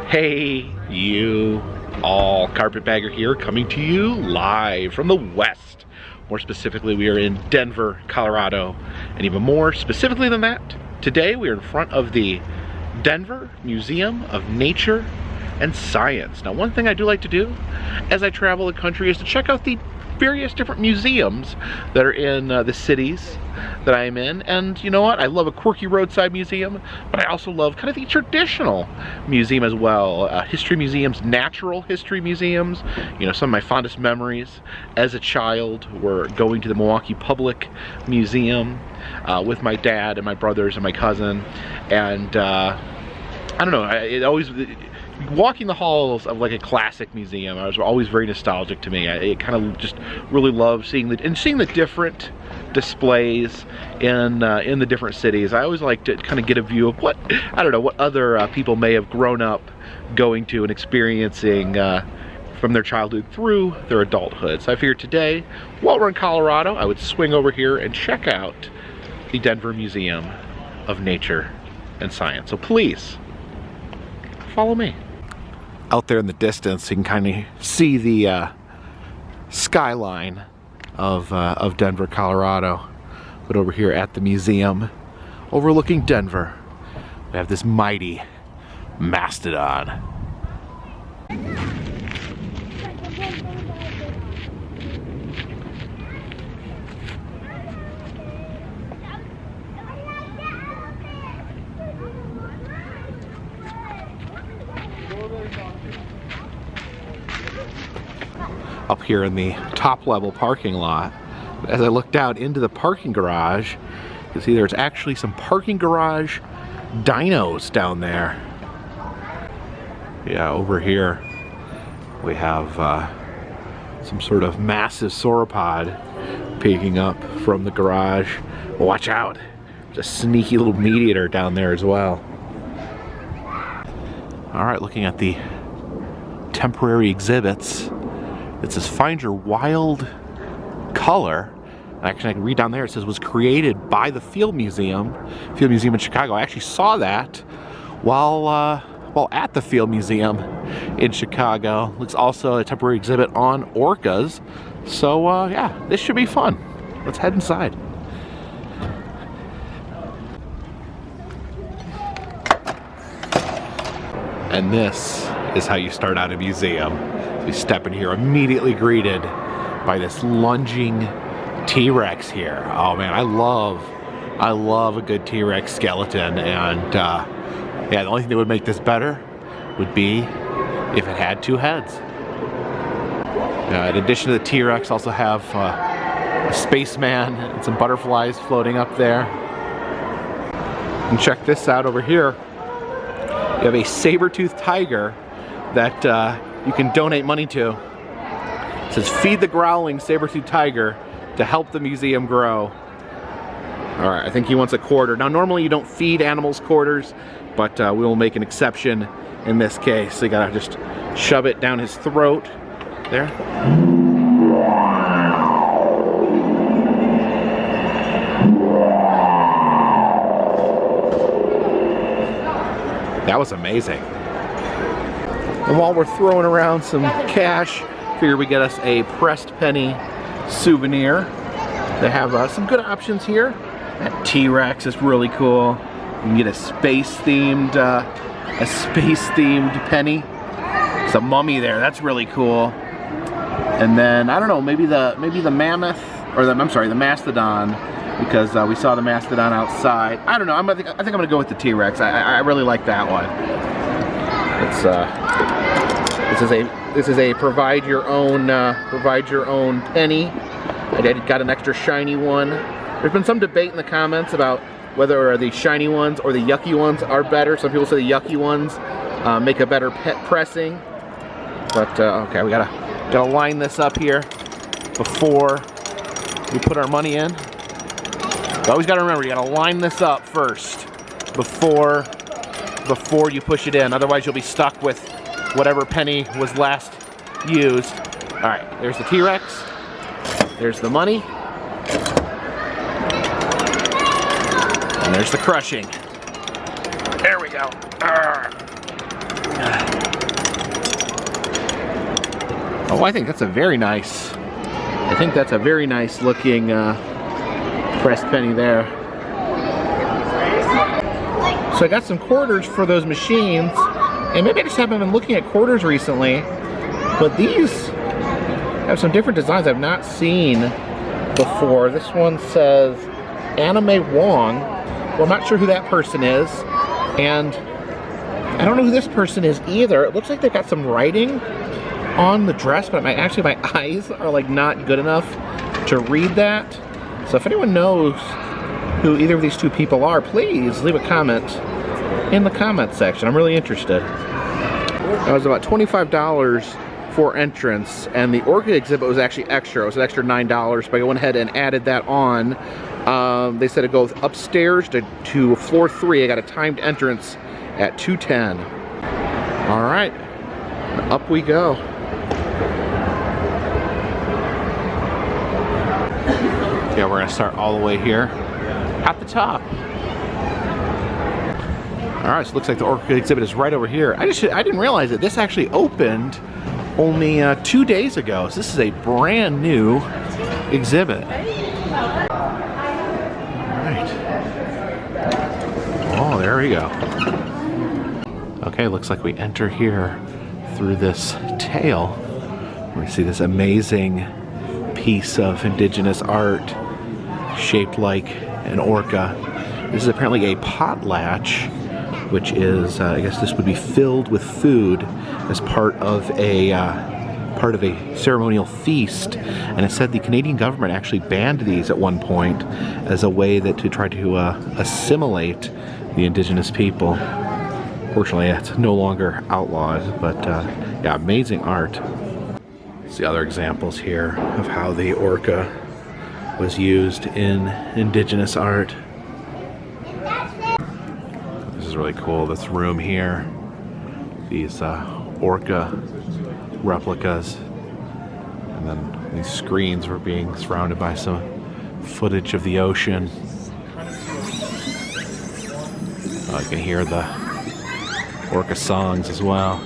Hey, you all, Carpetbagger here, coming to you live from the West. More specifically, we are in Denver, Colorado, and even more specifically than that, today we are in front of the Denver Museum of Nature and Science. Now, one thing I do like to do as I travel the country is to check out the various different museums that are in the cities that I am in. And you know what? I love a quirky roadside museum, but I also love kind of the traditional museum as well. History museums, natural history museums. You know, some of my fondest memories as a child were going to the Milwaukee Public Museum with my dad and my brothers and my cousin. And I don't know, walking the halls of like a classic museum, I was always very nostalgic to me. I kind of just really love seeing the different displays in the different cities. I always like to kind of get a view of what other people may have grown up going to and experiencing from their childhood through their adulthood. So I figured today, while we're in Colorado, I would swing over here and check out the Denver Museum of Nature and Science. So please follow me. Out there in the distance, you can kind of see the skyline of Denver, Colorado. But over here at the museum, overlooking Denver, we have this mighty mastodon. Up here in the top level parking lot. As I look down into the parking garage, you see there's actually some parking garage dinos down there. Yeah, over here we have some sort of massive sauropod peeking up from the garage. Watch out, there's a sneaky little meat eater down there as well. Alright, looking at the temporary exhibits. It says find your wild color. Actually, I can read down there, it says was created by the Field Museum in Chicago. I actually saw that while at the Field Museum in Chicago. Looks also a temporary exhibit on orcas. So yeah, this should be fun. Let's head inside. And this is how you start out a museum. We step in here, immediately greeted by this lunging T-Rex here. Oh man, I love a good T-Rex skeleton, and yeah, the only thing that would make this better would be if it had two heads. In addition to the T-Rex, also have a spaceman and some butterflies floating up there. And check this out over here. You have a saber-toothed tiger that you can donate money to. It says feed the growling saber-toothed tiger to help the museum grow. Alright, I think he wants a quarter. Now normally you don't feed animals quarters, but we will make an exception in this case. So you gotta just shove it down his throat. There. That was amazing. And while we're throwing around some cash, figure we get us a pressed penny souvenir. They have some good options here. That T-Rex is really cool. You can get a space-themed penny. It's a mummy there. That's really cool. And then I don't know, maybe the mammoth, or the mastodon, because we saw the mastodon outside. I don't know. I think I'm gonna go with the T-Rex. I really like that one. This is a provide your own penny. I got an extra shiny one. There's been some debate in the comments about whether the shiny ones or the yucky ones are better. Some people say the yucky ones make a better pressing. But okay, we gotta line this up here before we put our money in. You always gotta remember, you gotta line this up first before you push it in. Otherwise you'll be stuck with whatever penny was last used. Alright, there's the T-Rex. There's the money. And there's the crushing. There we go. Oh, I think that's a very nice, looking pressed penny there. So I got some quarters for those machines, and maybe I just haven't been looking at quarters recently, but these have some different designs I've not seen before. This one says Anime Wong. Well, I'm not sure who that person is, and I don't know who this person is either. It looks like they've got some writing on the dress, but actually my eyes are like not good enough to read that. So if anyone knows who either of these two people are, please leave a comment in the comment section. I'm really interested. That was about $25 for entrance, and the Orca exhibit was actually extra. It was an extra $9, but I went ahead and added that on. They said it goes upstairs to floor 3. I got a timed entrance at 2:10. All right, up we go. Yeah, we're gonna start all the way here at the top. All right, so it looks like the Orca exhibit is right over here. I didn't realize that this actually opened only 2 days ago. So this is a brand new exhibit. All right. Oh, there we go. Okay, looks like we enter here through this tail. We see this amazing piece of indigenous art shaped like an orca. This is apparently a potlatch, which is, I guess this would be filled with food as part of a ceremonial feast. And it said the Canadian government actually banned these at one point as a way to try to assimilate the indigenous people. Fortunately, it's no longer outlawed, but yeah, amazing art. See other examples here of how the orca was used in indigenous art. This is really cool, this room here. These orca replicas. And then these screens were being surrounded by some footage of the ocean. You can hear the orca songs as well.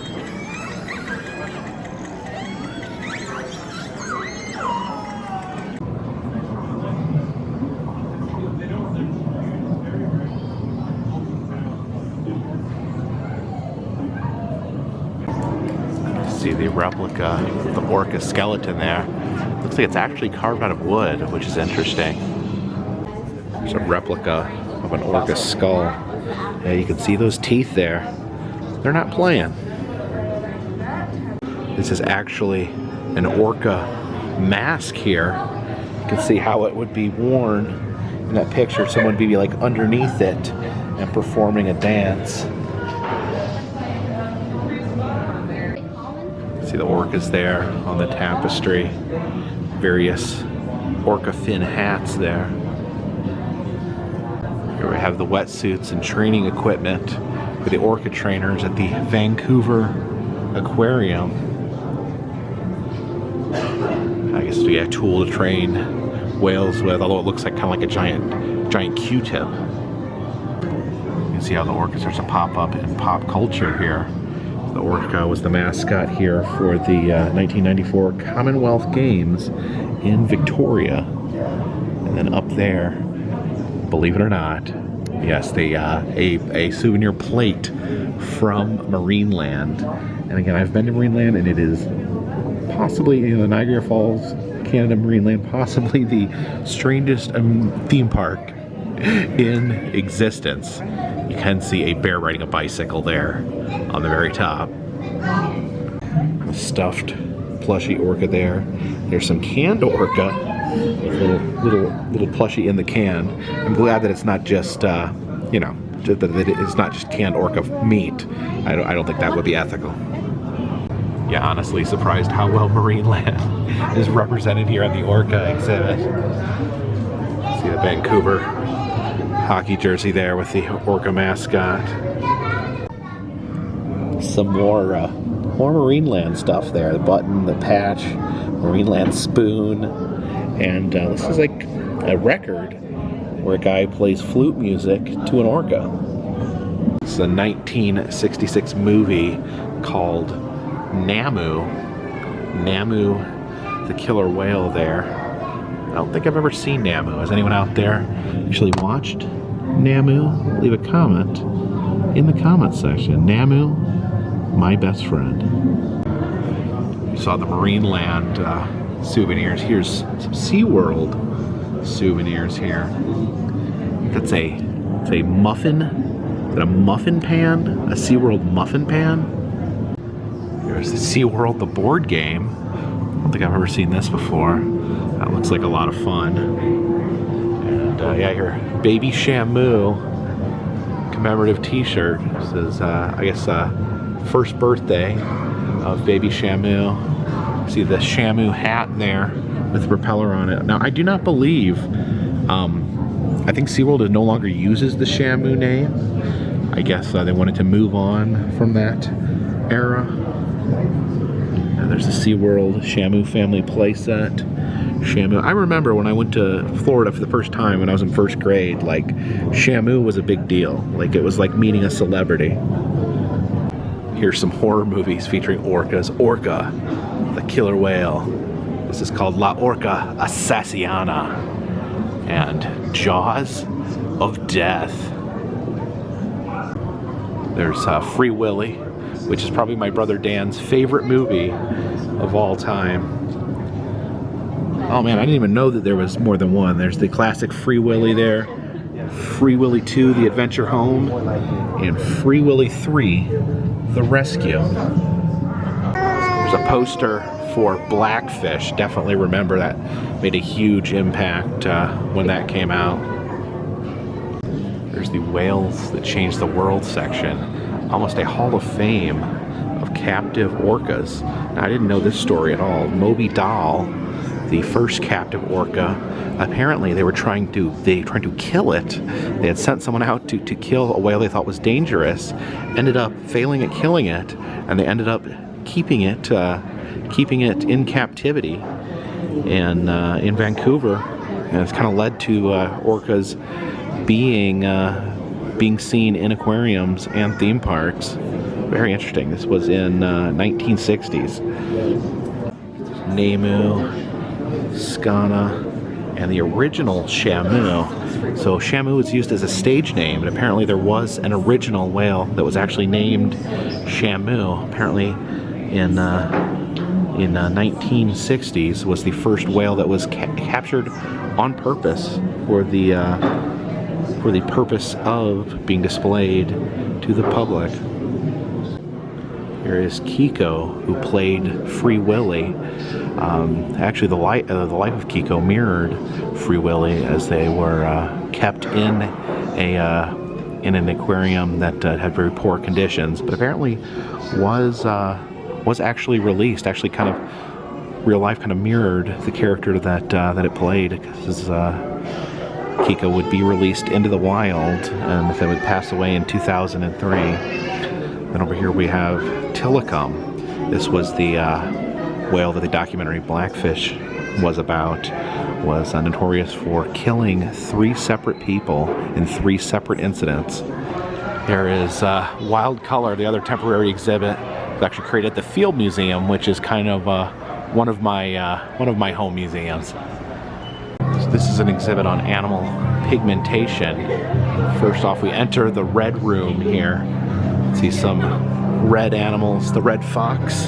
See the replica of the orca skeleton there. Looks like it's actually carved out of wood, which is interesting. There's a replica of an orca skull. Yeah, you can see those teeth there. They're not playing. This is actually an orca mask here. You can see how it would be worn in that picture. Someone would be like underneath it and performing a dance. See the orcas there on the tapestry. Various orca fin hats there. Here we have the wetsuits and training equipment for the orca trainers at the Vancouver Aquarium. I guess we got a tool to train whales with, although it looks like kind of like a giant Q-tip. You can see how the orcas are to pop up in pop culture here. The orca was the mascot here for the 1994 Commonwealth Games in Victoria. And then up there, believe it or not, yes, a souvenir plate from Marineland. And again, I've been to Marineland, and it is possibly, the Niagara Falls, Canada Marineland, possibly the strangest theme park in existence. You can see a bear riding a bicycle there on the very top. A stuffed plushie orca there. There's some canned orca, little plushie in the can. I'm glad that it's not just that it's not just canned orca meat. I don't think that would be ethical. Yeah, honestly surprised how well Marineland is represented here at the orca exhibit. See the Vancouver hockey jersey there with the orca mascot. Some more Marineland stuff there. The button, the patch, Marineland spoon, and this is like a record where a guy plays flute music to an orca. It's a 1966 movie called Namu, Namu, the killer whale there. I don't think I've ever seen Namu. Has anyone out there actually watched Namu? Leave a comment in the comment section. Namu, my best friend. We saw the Marineland souvenirs. Here's some SeaWorld souvenirs here. That's a muffin. Is that a muffin pan? A SeaWorld muffin pan? There's the SeaWorld, the board game. I don't think I've ever seen this before. That looks like a lot of fun. And yeah, your Baby Shamu commemorative t-shirt. This is, I guess, first birthday of Baby Shamu. See the Shamu hat there with the propeller on it. Now, I do not believe, I think SeaWorld no longer uses the Shamu name. I guess they wanted to move on from that era. And there's the SeaWorld Shamu family playset. Shamu. I remember when I went to Florida for the first time when I was in first grade, like, Shamu was a big deal. Like, it was like meeting a celebrity. Here's some horror movies featuring orcas. Orca, the killer whale. This is called La Orca Assassina. And Jaws of Death. There's Free Willy, which is probably my brother Dan's favorite movie of all time. Oh man, I didn't even know that there was more than one. There's the classic Free Willy there, Free Willy 2, The Adventure Home, and Free Willy 3, The Rescue. There's a poster for Blackfish. Definitely remember that. Made a huge impact when that came out. There's the Whales That Changed the World section. Almost a Hall of Fame of captive orcas. Now, I didn't know this story at all. Moby Doll, the first captive orca, apparently they were trying to kill it. They had sent someone out to kill a whale they thought was dangerous, ended up failing at killing it, and they ended up keeping it in captivity in Vancouver. And it's kind of led to orcas being seen in aquariums and theme parks. Very interesting. This was in 1960s. Nemu, Skana, and the original Shamu. So Shamu was used as a stage name, and apparently there was an original whale that was actually named Shamu. Apparently in 1960s was the first whale that was captured on purpose for the purpose of being displayed to the public. Here is Kiko, who played Free Willy. Actually, the life of Kiko mirrored Free Willy, as they were kept in an aquarium that had very poor conditions, but apparently was actually released. Actually, kind of real life kind of mirrored the character that it played, because Kiko would be released into the wild, and they would pass away in 2003. Then over here we have Tilikum. This was the whale that the documentary Blackfish was about. Was notorious for killing 3 separate people in 3 separate incidents. There is Wild Color, the other temporary exhibit. It was actually created at the Field Museum, which is kind of one of my home museums. So this is an exhibit on animal pigmentation. First off, we enter the red room here. See some red animals, the red fox,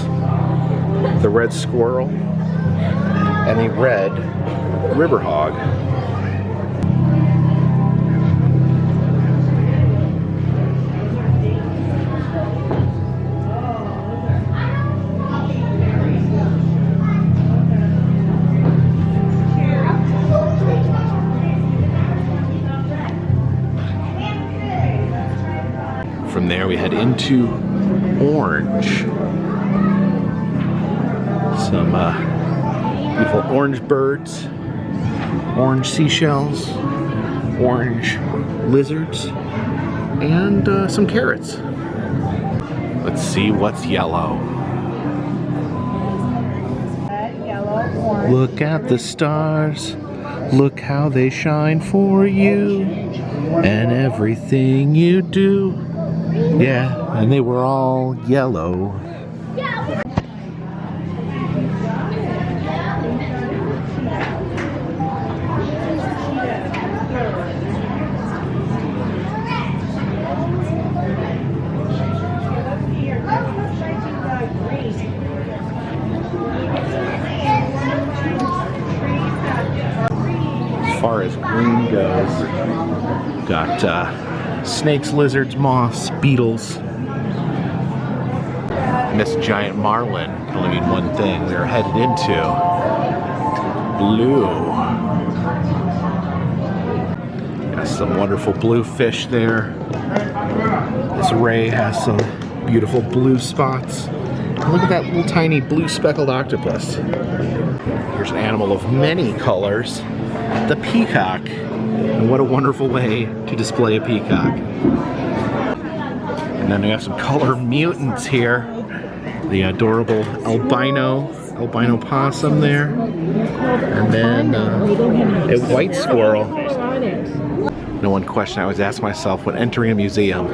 the red squirrel, and the red river hog. From there we head into Orange. Some beautiful orange birds, orange seashells, orange lizards, and some carrots. Let's see what's yellow. Red, yellow, orange. Look at the stars, look how they shine for you, and everything you do. Yeah, and they were all yellow. got snakes, lizards, moths, beetles. And this giant marlin can only mean one thing. We are headed into blue. Got some wonderful blue fish there. This ray has some beautiful blue spots. And look at that little tiny blue speckled octopus. Here's an animal of many colors, the peacock. And what a wonderful way to display a peacock. And then we have some color mutants here. The adorable albino possum there. And then a white squirrel. Now, one question I always ask myself when entering a museum: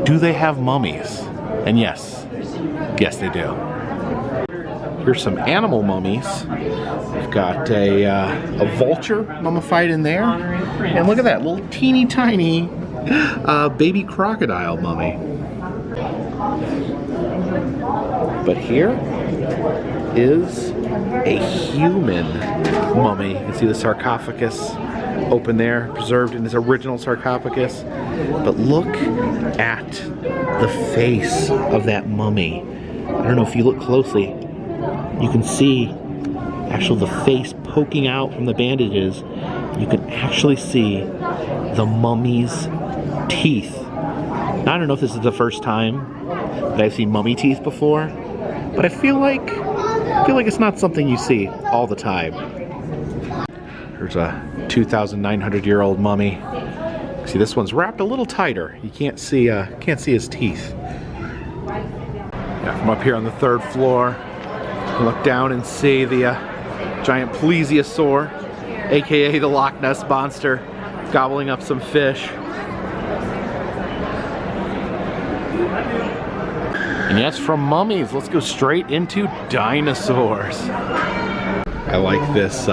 do they have mummies? And yes they do. Here's some animal mummies. We've got a vulture mummified in there. And look at that little teeny tiny baby crocodile mummy. But here is a human mummy. You can see the sarcophagus open there, preserved in its original sarcophagus. But look at the face of that mummy. I don't know if you look closely, you can see actually the face poking out from the bandages. You can actually see the mummy's teeth. Now, I don't know if this is the first time that I've seen mummy teeth before, but I feel like it's not something you see all the time. There's a 2,900-year-old mummy. See, this one's wrapped a little tighter. You can't see his teeth. Yeah, from up here on the third floor, you can look down and see the giant plesiosaur, aka the Loch Ness Monster, gobbling up some fish. And yes, from mummies, let's go straight into dinosaurs. I like this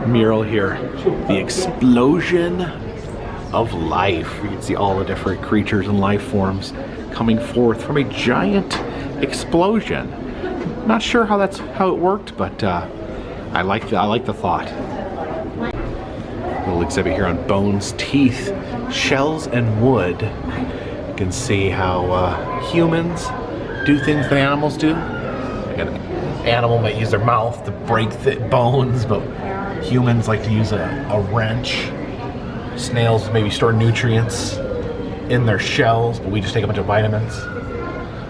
mural here, the explosion of life. You can see all the different creatures and life forms coming forth from a giant explosion. Not sure how it worked, but I like the thought. Little exhibit here on bones, teeth, shells, and wood. You can see how humans do things that animals do. Like an animal might use their mouth to break bones, but humans like to use a wrench. Snails maybe store nutrients in their shells, but we just take a bunch of vitamins.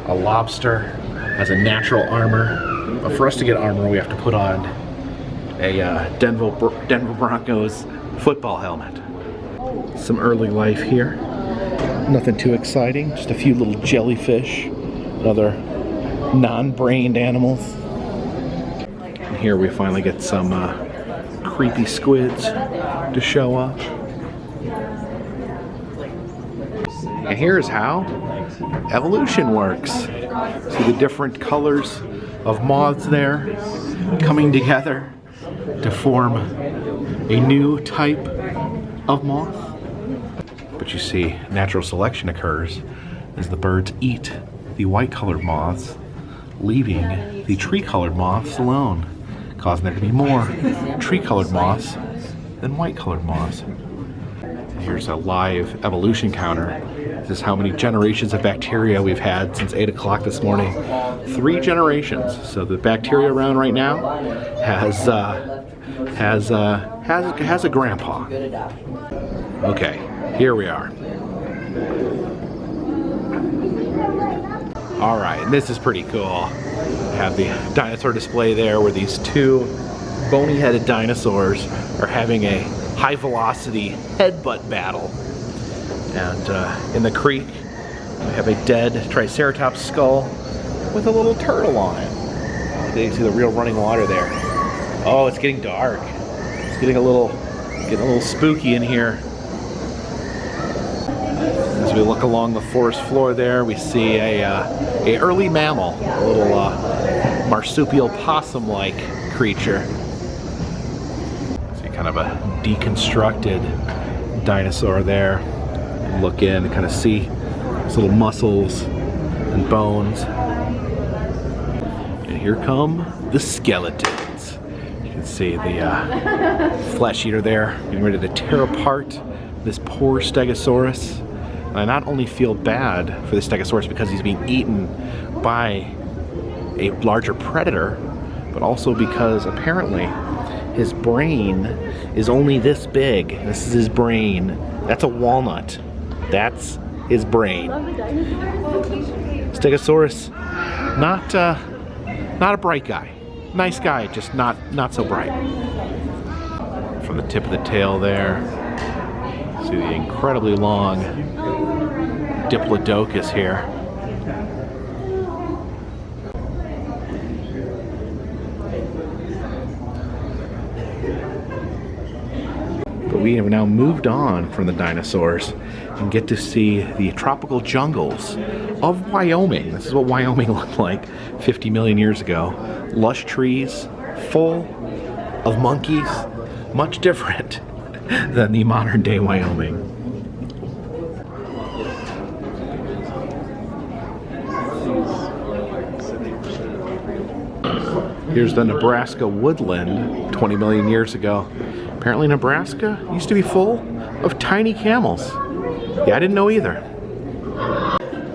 A lobster has a natural armor, but for us to get armor, we have to put on a Denver Broncos football helmet. Some early life here. Nothing too exciting, just a few little jellyfish and other non-brained animals. And here we finally get some creepy squids to show up. And here's how evolution works. See the different colors of moths there coming together to form a new type of moth. But you see, natural selection occurs as the birds eat the white-colored moths, leaving the tree-colored moths alone, causing there to be more tree-colored moths than white-colored moths. And here's a live evolution counter. This is how many generations of bacteria we've had since 8 o'clock this morning. 3 generations. So the bacteria around right now has a grandpa. Okay, here we are. All right, and this is pretty cool. We have the dinosaur display there where these 2 bony-headed dinosaurs are having a high-velocity headbutt battle. And in the creek, we have a dead Triceratops skull with a little turtle on it. You see the real running water there. Oh, it's getting dark. It's getting a little spooky in here. As we look along the forest floor there, we see a early mammal, a little marsupial possum-like creature. See kind of a deconstructed dinosaur there. Look in and kind of see those little muscles and bones. And here come the skeletons. You can see the flesh eater there, getting ready to tear apart this poor Stegosaurus. And I not only feel bad for the Stegosaurus because he's being eaten by a larger predator, but also because apparently his brain is only this big. This is his brain. That's a walnut. That's his brain. Stegosaurus, not a bright guy. Nice guy, just not so bright. From the tip of the tail there, see the incredibly long Diplodocus here. But we have now moved on from the dinosaurs and get to see the tropical jungles of Wyoming. This is what Wyoming looked like 50 million years ago. Lush trees, full of monkeys, much different than the modern day Wyoming. Here's the Nebraska woodland 20 million years ago. Apparently Nebraska used to be full of tiny camels. Yeah, I didn't know either.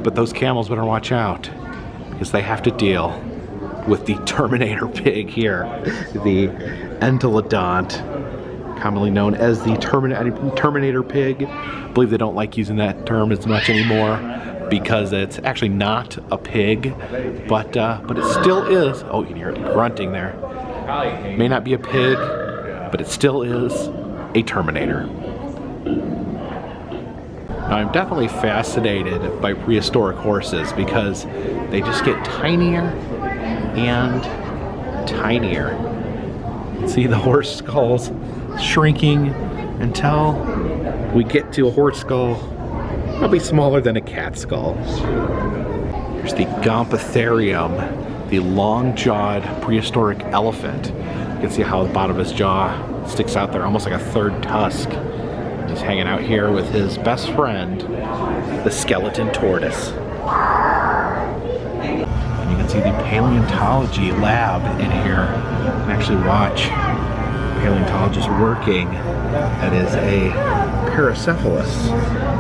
But those camels better watch out, because they have to deal with the Terminator pig here. The Entelodont, commonly known as the Terminator pig. I believe they don't like using that term as much anymore because it's actually not a pig, but it still is. Oh, you can hear it grunting there. May not be a pig, but it still is a Terminator. Now, I'm definitely fascinated by prehistoric horses because they just get tinier and tinier. See the horse skulls shrinking until we get to a horse skull probably smaller than a cat skull. There's the Gomphotherium, the long-jawed prehistoric elephant. You can see how the bottom of his jaw sticks out there, almost like a third tusk. He's hanging out here with his best friend, the skeleton tortoise. And you can see the paleontology lab in here. You can actually watch a paleontologist working. That is a Paracephalus.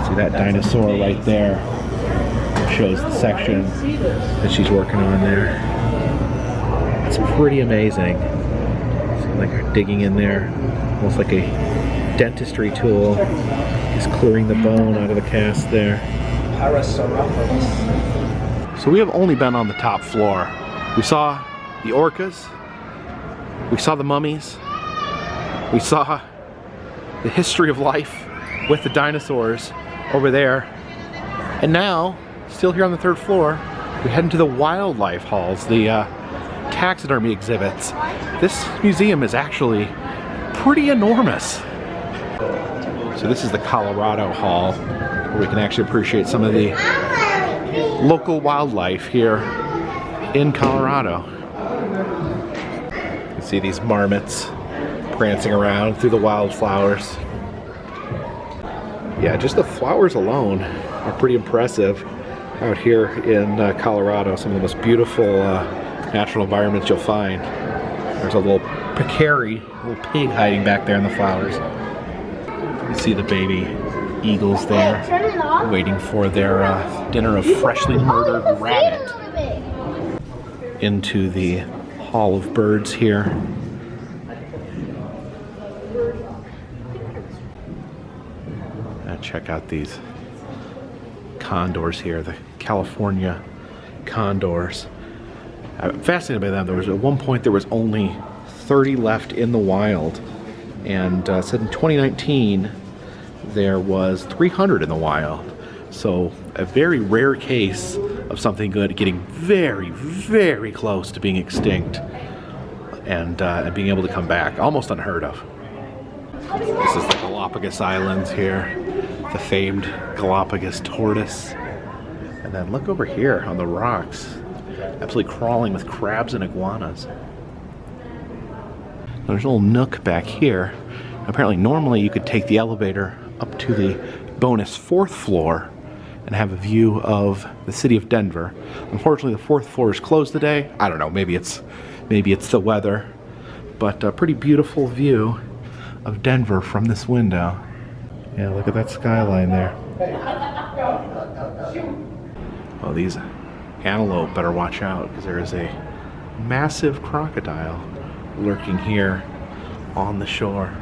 See that dinosaur right there? It shows the section that she's working on there. It's pretty amazing. See, like her digging in there, almost like a dentistry tool. Just clearing the bone out of the cast there. So we have only been on the top floor. We saw the orcas, we saw the mummies, we saw the history of life with the dinosaurs over there, and now, still here on the third floor, we head into the wildlife halls, the taxidermy exhibits. This museum is actually pretty enormous. So this is the Colorado Hall, where we can actually appreciate some of the local wildlife here in Colorado. You can see these marmots prancing around through the wildflowers. Yeah, just the flowers alone are pretty impressive out here in Colorado. Some of the most beautiful natural environments you'll find. There's a little peccary, a little pig hiding back there in the flowers. You see the baby eagles there, waiting for their dinner of freshly murdered rabbit. Into the Hall of Birds here. Check out these condors here, the California condors. I'm fascinated by them. There was at one point there was only 30 left in the wild, and said in 2019 there was 300 in the wild. So a very rare case of something good getting very, very close to being extinct and being able to come back. Almost unheard of. This is the Galapagos Islands here, the famed Galapagos tortoise. And then look over here on the rocks, absolutely crawling with crabs and iguanas. There's a little nook back here. Apparently normally you could take the elevator up to the bonus 4th floor and have a view of the city of Denver. Unfortunately the 4th floor is closed today. I don't know, maybe it's the weather. but a pretty beautiful view of Denver from this window. Yeah, look at that skyline there. Well, these antelope better watch out, because there is a massive crocodile lurking here on the shore.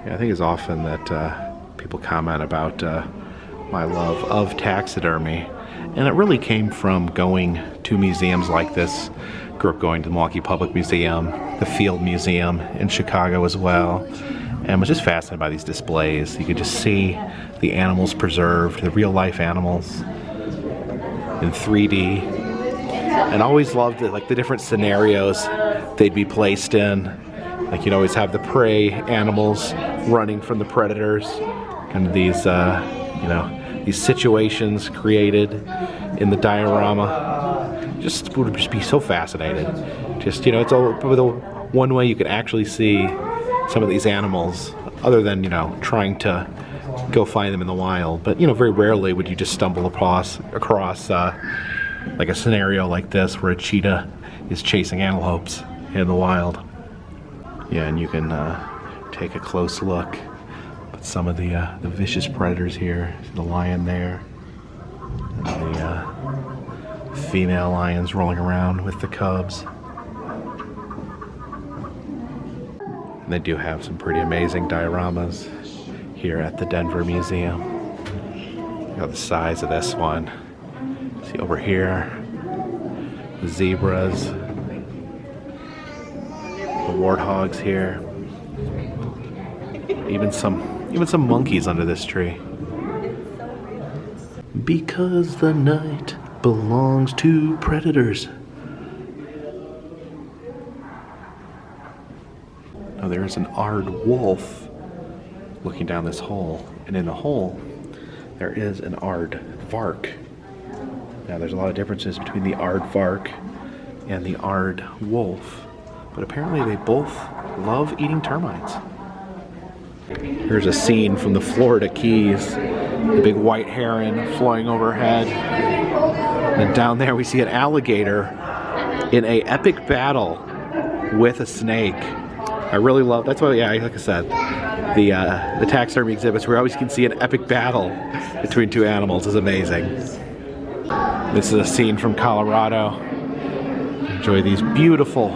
Yeah, I think it's often that people comment about my love of taxidermy, and it really came from going to museums like this. Grew up going to the Milwaukee Public Museum, the Field Museum in Chicago as well, and was just fascinated by these displays. You could just see the animals preserved, the real life animals in 3D, and always loved it, like the different scenarios they'd be placed in. Like you'd always have the prey animals running from the predators, and these these situations created in the diorama. Would just be so fascinated. Just, it's probably the one way you could actually see some of these animals, other than, trying to go find them in the wild. But, very rarely would you just stumble across like a scenario like this where a cheetah is chasing antelopes in the wild. Yeah, and you can take a close look at some of the vicious predators here. See the lion there, and the female lions rolling around with the cubs. And they do have some pretty amazing dioramas here at the Denver Museum. Look at the size of this one. See over here, the zebras, the warthogs here, even some monkeys under this tree. Because the night belongs to predators. Now there's an Ard wolf looking down this hole, and in the hole there is an Ard vark. Now there's a lot of differences between the aardvark and the Ard wolf, but apparently they both love eating termites. Here's a scene from the Florida Keys. The big white heron flying overhead. And down there we see an alligator in an epic battle with a snake. I really love, that's why, yeah, like I said, the taxidermy exhibits where you always can see an epic battle between two animals is amazing. This is a scene from Colorado. Enjoy these beautiful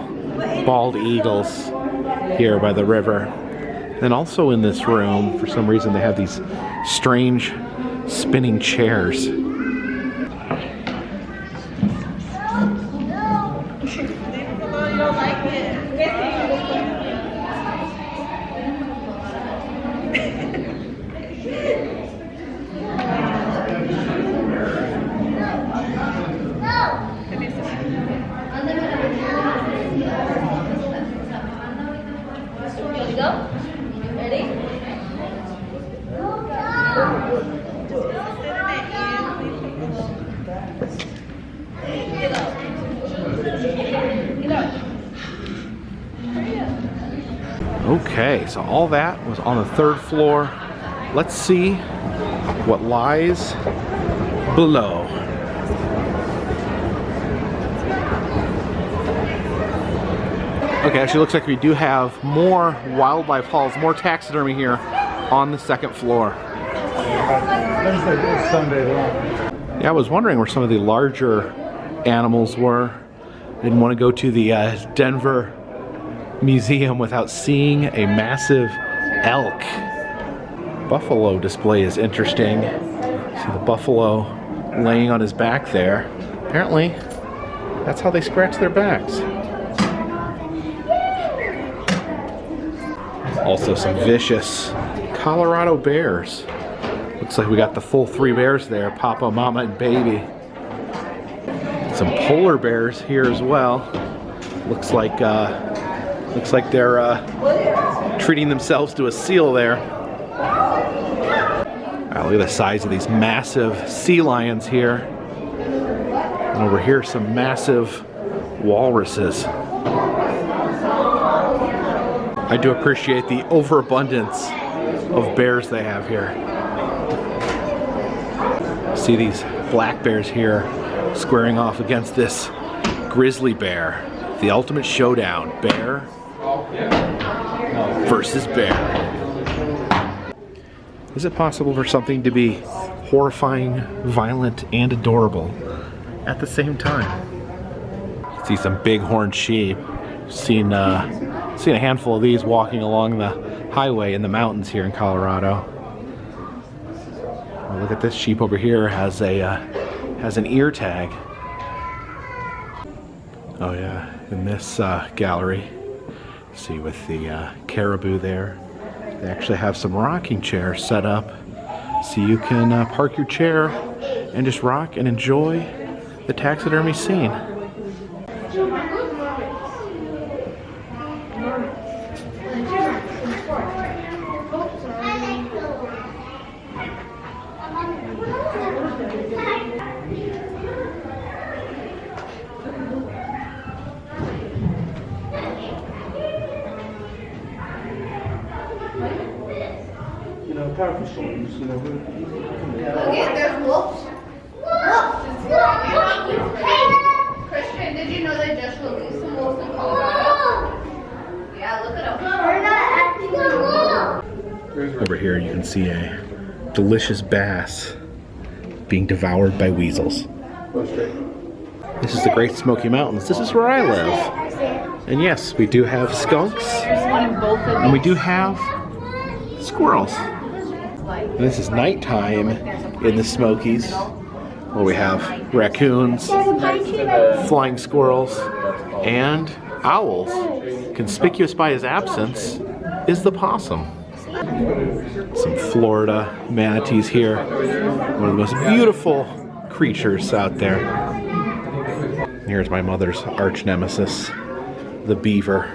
bald eagles here by the river. And also in this room, for some reason, they have these strange spinning chairs. Okay, so all that was on the third floor. Let's see what lies below. Okay, actually looks like we do have more wildlife halls, more taxidermy here on the second floor. Yeah, I was wondering where some of the larger animals were. Didn't want to go to the Denver Museum without seeing a massive elk. Buffalo display is interesting. See the buffalo laying on his back there. Apparently, that's how they scratch their backs. Also some vicious Colorado bears. Looks like we got the full 3 bears there, Papa, Mama, and Baby. Some polar bears here as well. Looks like they're treating themselves to a seal there. Look at the size of these massive sea lions here. And over here, some massive walruses. I do appreciate the overabundance of bears they have here. See these black bears here squaring off against this grizzly bear. The ultimate showdown, bear versus bear. Is it possible for something to be horrifying, violent, and adorable at the same time? See some bighorn sheep. Seen a handful of these walking along the highway in the mountains here in Colorado. Oh, look at this sheep over here, has an ear tag. Oh yeah, in this gallery, see with the caribou there, they actually have some rocking chairs set up so you can park your chair and just rock and enjoy the taxidermy scene. Okay, there's wolves. Christian, did you know they just released some wolves in Colorado? Yeah, look at them. Over here you can see a delicious bass being devoured by weasels. This is the Great Smoky Mountains. This is where I live. And yes, we do have skunks. And we do have squirrels. And this is nighttime in the Smokies, where we have raccoons, flying squirrels, and owls. Conspicuous by his absence is the possum. Some Florida manatees here. One of the most beautiful creatures out there. And here's my mother's arch nemesis, the beaver,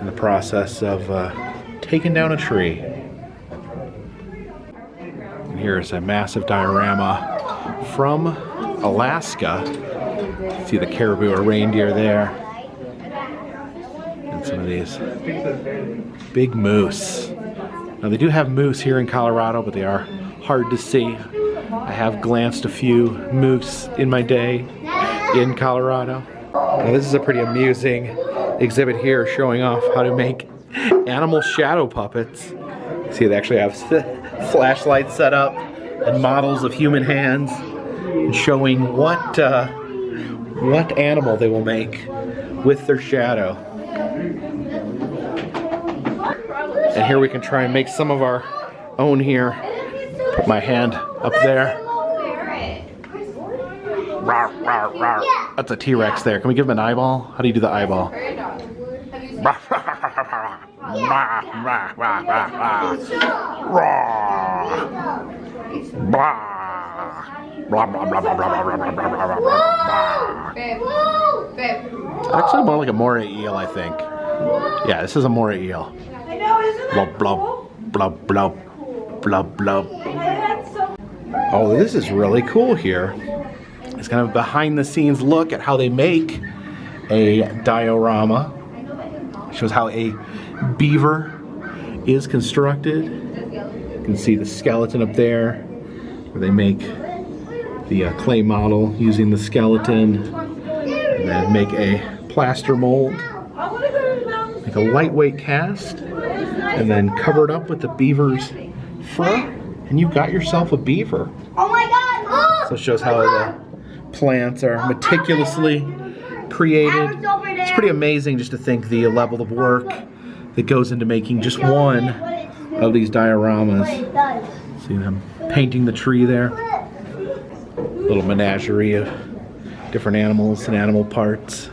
in the process of taking down a tree. And here's a massive diorama from Alaska. See the caribou or reindeer there. And some of these big moose. Now they do have moose here in Colorado, but they are hard to see. I have glanced a few moose in my day in Colorado. Now this is a pretty amusing exhibit here showing off how to make animal shadow puppets. See, they actually have flashlights set up and models of human hands and showing what animal they will make with their shadow. And here we can try and make some of our own here. Put my hand up there. Rawr, rawr, rawr. That's a T-Rex there. Can we give him an eyeball? How do you do the eyeball? Actually more like a moray eel, I think. Yeah, this is a moray eel. Blub, blub, blub, blub, blub, blub. Oh, this is really cool here. It's kind of a behind the scenes look at how they make a diorama. It shows how a beaver is constructed. You can see the skeleton up there, where they make the clay model using the skeleton, and then make a plaster mold, make a lightweight cast, and then cover it up with the beaver's fur, and you've got yourself a beaver. Oh my God! So it shows how the plants are meticulously created. It's pretty amazing just to think the level of work that goes into making just one of these dioramas. See them painting the tree there. Little menagerie of different animals and animal parts.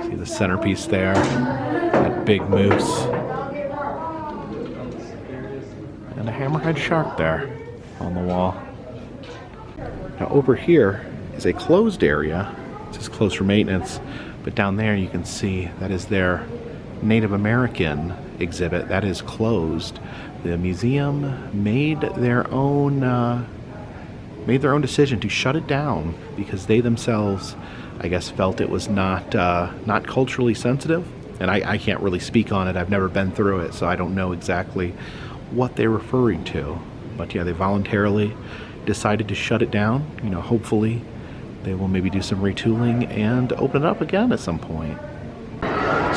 See the centerpiece there, that big moose. And a hammerhead shark there on the wall. Now over here is a closed area. It says closed for maintenance, but down there you can see that is their Native American exhibit. That is closed. The museum made their own decision to shut it down because they themselves, I guess, felt it was not culturally sensitive. And I can't really speak on it. I've never been through it, so I don't know exactly what they're referring to. But yeah, they voluntarily decided to shut it down. You know, hopefully they will maybe do some retooling and open it up again at some point.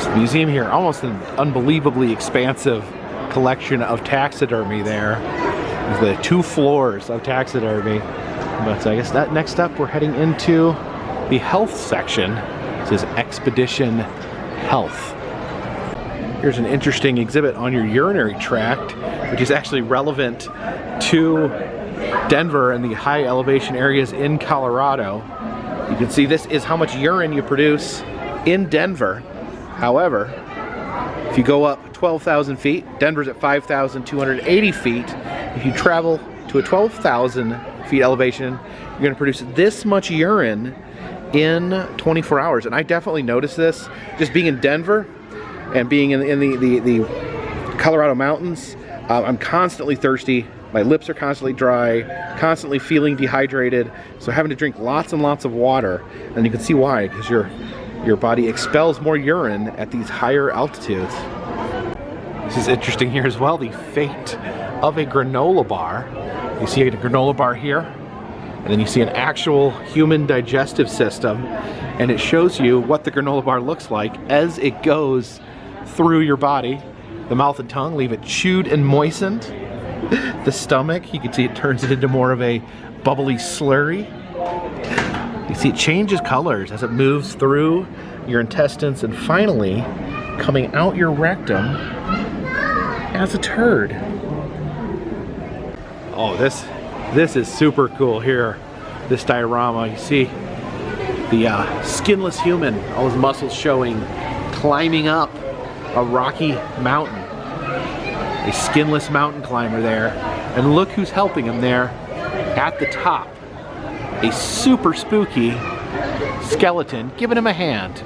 This museum here, almost an unbelievably expansive collection of taxidermy there. There's the 2 floors of taxidermy. But I guess that next up we're heading into the health section. This is Expedition Health. Here's an interesting exhibit on your urinary tract, which is actually relevant to Denver and the high elevation areas in Colorado. You can see this is how much urine you produce in Denver. However, if you go up 12,000 feet, Denver's at 5,280 feet. If you travel to a 12,000 feet elevation, you're going to produce this much urine in 24 hours. And I definitely noticed this just being in Denver and being in the Colorado mountains. I'm constantly thirsty. My lips are constantly dry, constantly feeling dehydrated. So having to drink lots and lots of water. And you can see why, because your body expels more urine at these higher altitudes. This is interesting here as well, the fate of a granola bar. You see a granola bar here, and then you see an actual human digestive system, and it shows you what the granola bar looks like as it goes through your body. The mouth and tongue leave it chewed and moistened. The stomach, you can see it turns it into more of a bubbly slurry. You see it changes colors as it moves through your intestines and finally coming out your rectum as a turd. Oh, this is super cool here. This diorama, you see the skinless human, all his muscles showing, climbing up a rocky mountain. A skinless mountain climber there. And look who's helping him there at the top. A super spooky skeleton giving him a hand.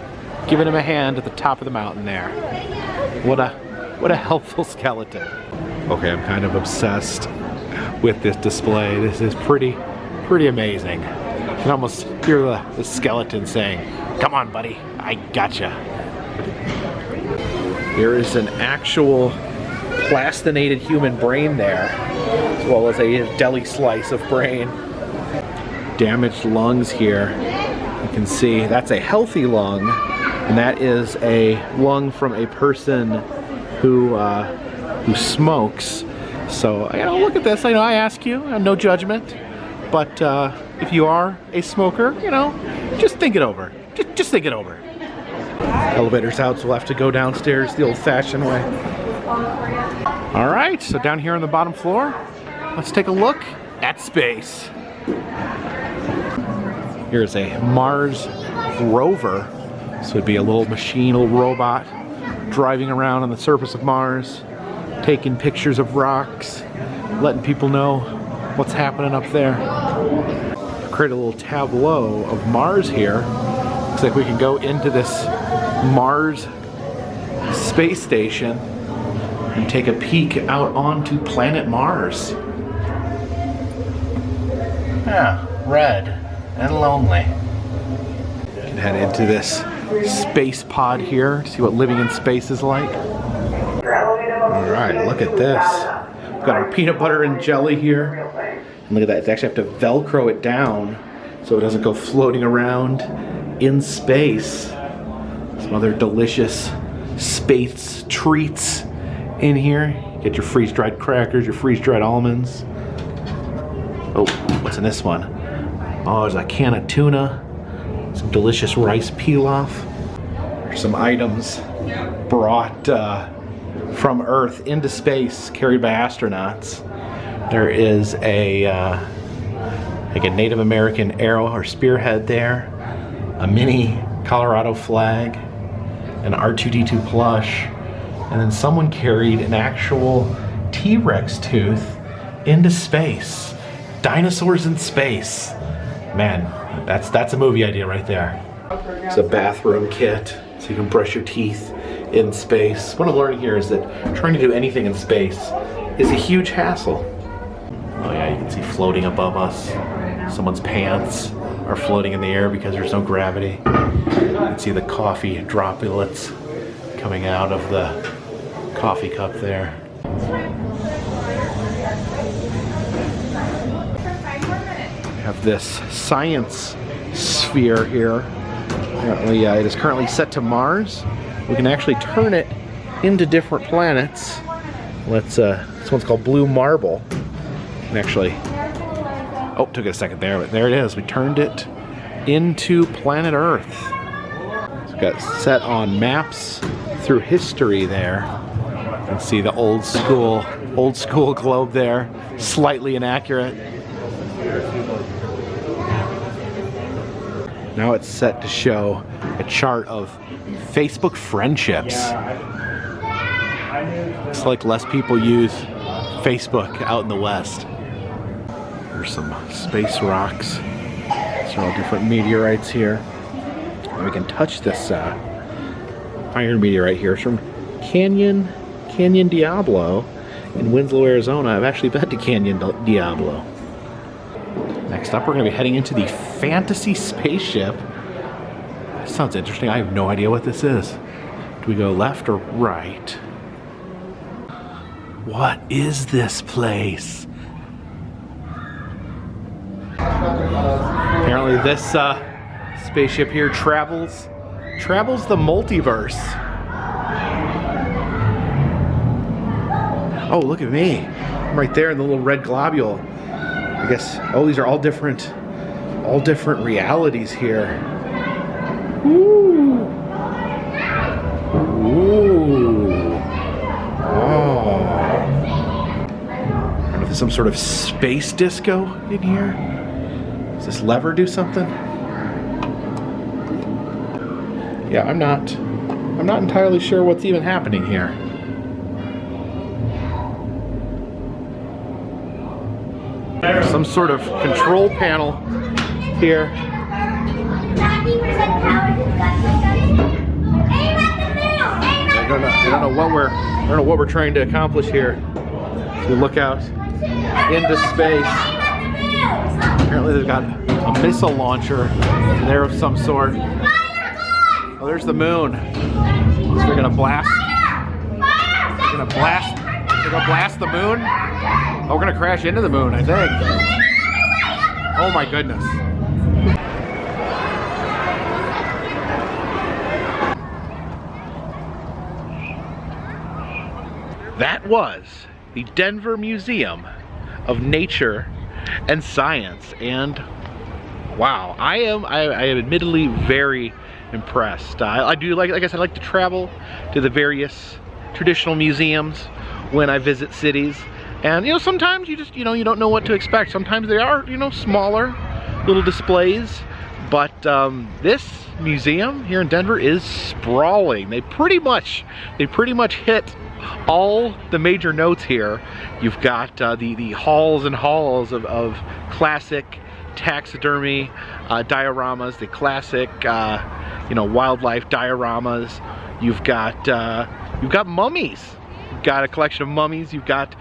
Giving him a hand at the top of the mountain there. What a helpful skeleton. Okay, I'm kind of obsessed with this display. This is pretty amazing. You can almost hear the skeleton saying, "Come on, buddy, I gotcha." Here is an actual plastinated human brain there, as well as a deli slice of brain. Damaged lungs here. You can see that's a healthy lung, and that is a lung from a person who smokes. So, you know, look at this. I know I ask you, no judgment, but if you are a smoker, you know, just think it over. Just think it over. Elevator's out, so we'll have to go downstairs the old-fashioned way. All right, so down here on the bottom floor, let's take a look at space. Here's a Mars rover. This would be a little machine, a little robot, driving around on the surface of Mars, taking pictures of rocks, letting people know what's happening up there. Create a little tableau of Mars here. Looks like we can go into this Mars space station and take a peek out onto planet Mars. Yeah, red and lonely. You can head into this space pod here to see what living in space is like. Alright, look at this. We've got our peanut butter and jelly here. And look at that, it's actually have to Velcro it down so it doesn't go floating around in space. Some other delicious space treats in here. Get your freeze-dried crackers, your freeze-dried almonds. Oh, what's in this one? Oh, there's a can of tuna, some delicious rice pilaf. There's some items brought from Earth into space, carried by astronauts. There is a like a Native American arrow or spearhead there, a mini Colorado flag, an R2-D2 plush, and then someone carried an actual T-Rex tooth into space. Dinosaurs in space. Man, that's a movie idea right there. It's a bathroom kit, so you can brush your teeth in space. What I'm learning here is that trying to do anything in space is a huge hassle. Oh yeah, you can see floating above us. Someone's pants are floating in the air because there's no gravity. You can see the coffee droplets coming out of the coffee cup there. We have this science sphere here. Apparently, it is currently set to Mars. we can actually turn it into different planets. Let's, this one's called Blue Marble. And actually, oh, took it a second there, but there it is. We turned it into planet Earth. So we got set on maps through history there. You can see the old school globe there, slightly inaccurate. Now it's set to show a chart of Facebook friendships. Looks like less people use Facebook out in the West. There's some space rocks. These are all different meteorites here. And we can touch this iron meteorite here. It's from Canyon Diablo in Winslow, Arizona. I've actually been to Canyon Diablo. Next up, we're going to be heading into the Fantasy Spaceship. That sounds interesting. I have no idea what this is. Do we go left or right? What is this place? Apparently this spaceship here travels the multiverse. Oh, look at me. I'm right there in the little red globule. I guess, oh, these are all different realities here. Ooh. Ooh. Oh. I don't know if there's some sort of space disco in here. Does this lever do something? Yeah, I'm not entirely sure what's even happening here. There's some sort of control panel here. I don't know what we're trying to accomplish here. So we look out into space. Apparently they've got a missile launcher there of some sort. Oh, there's the moon. So they're gonna blast. They're gonna blast the moon. Oh, we're gonna crash into the moon, I think. Oh my goodness. That was the Denver Museum of Nature and Science, and wow, I am admittedly very impressed. I do like I said, I like to travel to the various traditional museums when I visit cities. And you know, sometimes you just, you don't know what to expect. Sometimes they are, smaller little displays. But this museum here in Denver is sprawling. They pretty much hit all the major notes here. You've got the halls and halls of classic taxidermy dioramas, the classic wildlife dioramas. You've got mummies. You've got a collection of mummies. You've got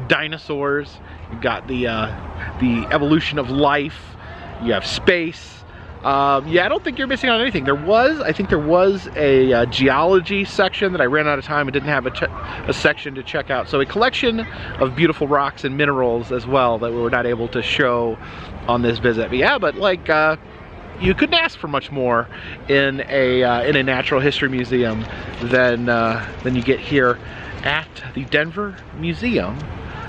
dinosaurs. You've got the evolution of life. You have space. Yeah, I don't think you're missing on anything. I think there was a geology section that I ran out of time and didn't have a section to check out. So a collection of beautiful rocks and minerals as well that we were not able to show on this visit. But yeah, you couldn't ask for much more in a natural history museum than you get here at the Denver Museum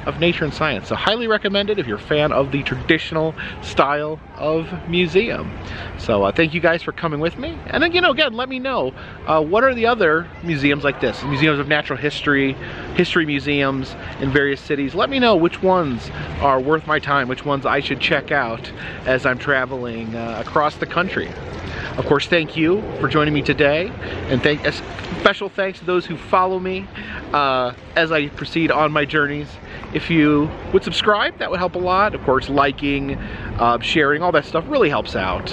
of Nature and Science. So highly recommended if you're a fan of the traditional style of museum. So thank you guys for coming with me. And again, let me know what are the other museums like this, museums of natural history, history museums in various cities. Let me know which ones are worth my time, which ones I should check out as I'm traveling across the country. Of course, thank you for joining me today, and special thanks to those who follow me as I proceed on my journeys. If you would subscribe, that would help a lot. Of course, liking, sharing, all that stuff really helps out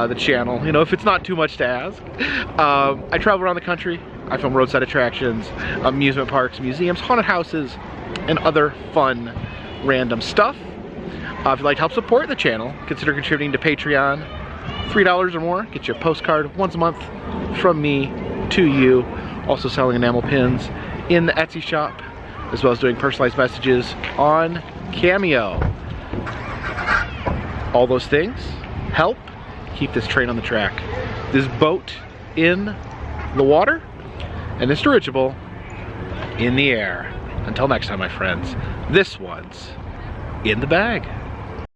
the channel, if it's not too much to ask. I travel around the country. I film roadside attractions, amusement parks, museums, haunted houses, and other fun, random stuff. If you'd like to help support the channel, consider contributing to Patreon. $3 or more, get you a postcard once a month from me to you. Also selling enamel pins in the Etsy shop, as well as doing personalized messages on Cameo. All those things help keep this train on the track. This boat in the water and this dirigible in the air. Until next time, my friends, this one's in the bag.